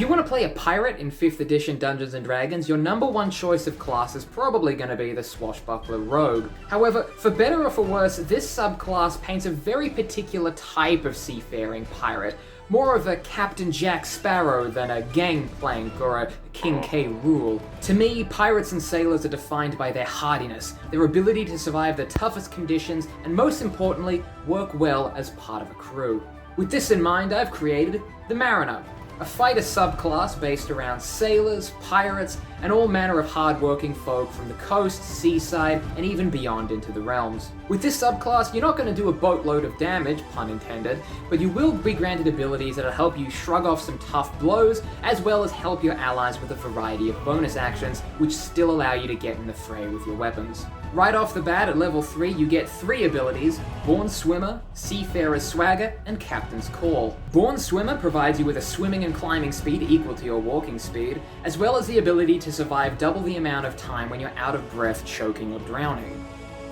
If you want to play a pirate in 5th edition Dungeons & Dragons, your number one choice of class is probably going to be the swashbuckler rogue. However, for better or for worse, this subclass paints a very particular type of seafaring pirate. More of a Captain Jack Sparrow than a Gangplank or a King K. Rool. To me, pirates and sailors are defined by their hardiness, their ability to survive the toughest conditions, and most importantly, work well as part of a crew. With this in mind, I've created the Marino, a fighter subclass based around sailors, pirates, and all manner of hard-working folk from the coast, seaside, and even beyond into the realms. With this subclass, you're not going to do a boatload of damage, pun intended, but you will be granted abilities that'll help you shrug off some tough blows, as well as help your allies with a variety of bonus actions, which still allow you to get in the fray with your weapons. Right off the bat, at level 3, you get 3 abilities: Born Swimmer, Seafarer's Swagger, and Captain's Call. Born Swimmer provides you with a swimming and climbing speed equal to your walking speed, as well as the ability to survive double the amount of time when you're out of breath, choking, or drowning.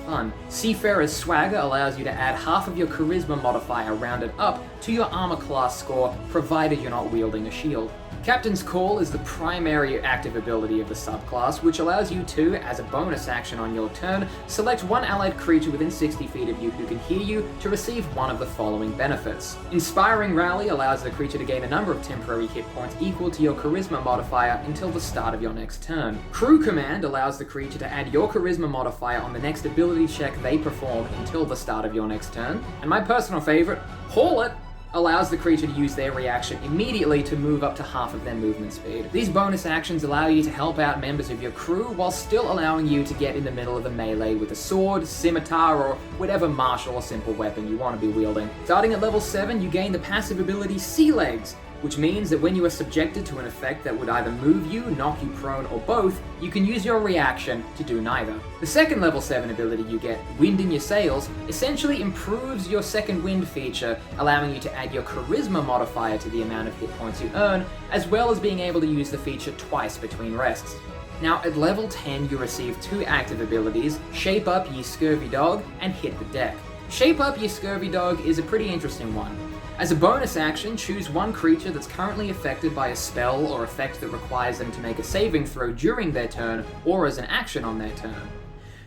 Fun. Seafarer's Swagger allows you to add half of your Charisma modifier rounded up to your armor class score, provided you're not wielding a shield. Captain's Call is the primary active ability of the subclass, which allows you to, as a bonus action on your turn, select one allied creature within 60 feet of you who can hear you to receive one of the following benefits. Inspiring Rally allows the creature to gain a number of temporary hit points equal to your Charisma modifier until the start of your next turn. Crew Command allows the creature to add your Charisma modifier on the next ability check they perform until the start of your next turn. And my personal favorite, Haul It, allows the creature to use their reaction immediately to move up to half of their movement speed. These bonus actions allow you to help out members of your crew while still allowing you to get in the middle of the melee with a sword, scimitar, or whatever martial or simple weapon you want to be wielding. Starting at level 7, you gain the passive ability Sea Legs, which means that when you are subjected to an effect that would either move you, knock you prone, or both, you can use your reaction to do neither. The second level 7 ability you get, Wind in Your Sails, essentially improves your second wind feature, allowing you to add your Charisma modifier to the amount of hit points you earn, as well as being able to use the feature twice between rests. Now, at level 10, you receive 2 active abilities, Shape Up Ye Scurvy Dog and Hit the Deck. Shape Up Ye Scurvy Dog is a pretty interesting one. As a bonus action, choose one creature that's currently affected by a spell or effect that requires them to make a saving throw during their turn, or as an action on their turn.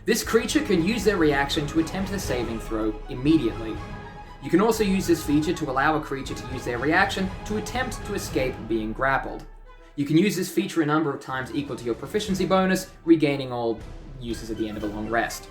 This creature can use their reaction to attempt the saving throw immediately. You can also use this feature to allow a creature to use their reaction to attempt to escape being grappled. You can use this feature a number of times equal to your proficiency bonus, regaining all uses at the end of a long rest.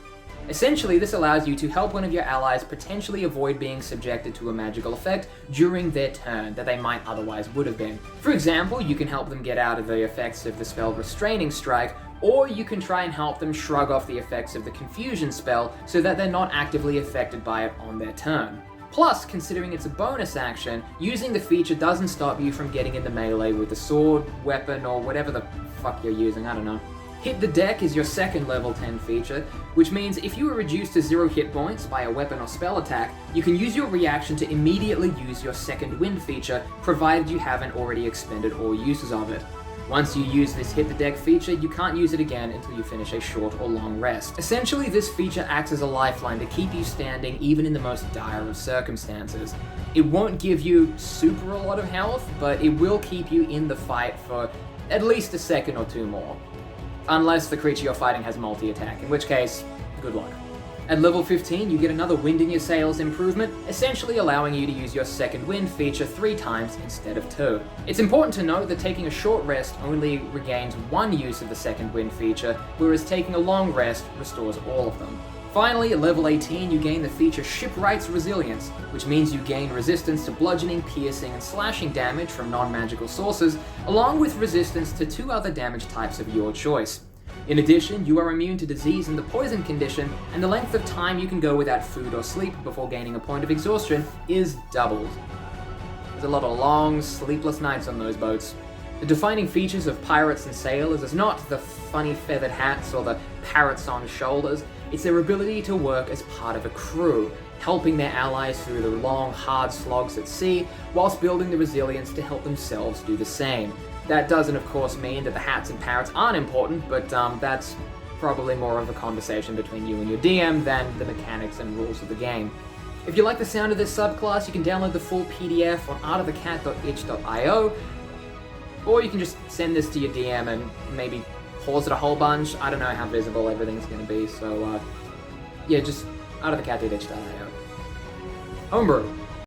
Essentially, this allows you to help one of your allies potentially avoid being subjected to a magical effect during their turn that they might otherwise would have been. For example, you can help them get out of the effects of the spell Restraining Strike, or you can try and help them shrug off the effects of the Confusion spell so that they're not actively affected by it on their turn. Plus, considering it's a bonus action, using the feature doesn't stop you from getting in the melee with the sword, weapon, or whatever the fuck you're using, I don't know. Hit the Deck is your second level 10 feature, which means if you are reduced to 0 hit points by a weapon or spell attack, you can use your reaction to immediately use your second wind feature, provided you haven't already expended all uses of it. Once you use this Hit the Deck feature, you can't use it again until you finish a short or long rest. Essentially, this feature acts as a lifeline to keep you standing even in the most dire of circumstances. It won't give you super a lot of health, but it will keep you in the fight for at least a second or two more. Unless the creature you're fighting has multi-attack, in which case, good luck. At level 15, you get another Wind in Your Sails improvement, essentially allowing you to use your second wind feature 3 times instead of 2. It's important to note that taking a short rest only regains 1 use of the second wind feature, whereas taking a long rest restores all of them. Finally, at level 18, you gain the feature Shipwright's Resilience, which means you gain resistance to bludgeoning, piercing, and slashing damage from non-magical sources, along with resistance to 2 other damage types of your choice. In addition, you are immune to disease and the poison condition, and the length of time you can go without food or sleep before gaining a point of exhaustion is doubled. There's a lot of long, sleepless nights on those boats. The defining features of pirates and sailors is not the funny feathered hats or the parrots on shoulders, it's their ability to work as part of a crew, helping their allies through the long, hard slogs at sea, whilst building the resilience to help themselves do the same. That doesn't, of course, mean that the hats and parrots aren't important, but that's probably more of a conversation between you and your DM than the mechanics and rules of the game. If you like the sound of this subclass, you can download the full PDF on artofthecat.itch.io. Or you can just send this to your DM and maybe pause it a whole bunch. I don't know how visible everything's going to be, so yeah, just out of the cat.io. Homebrew.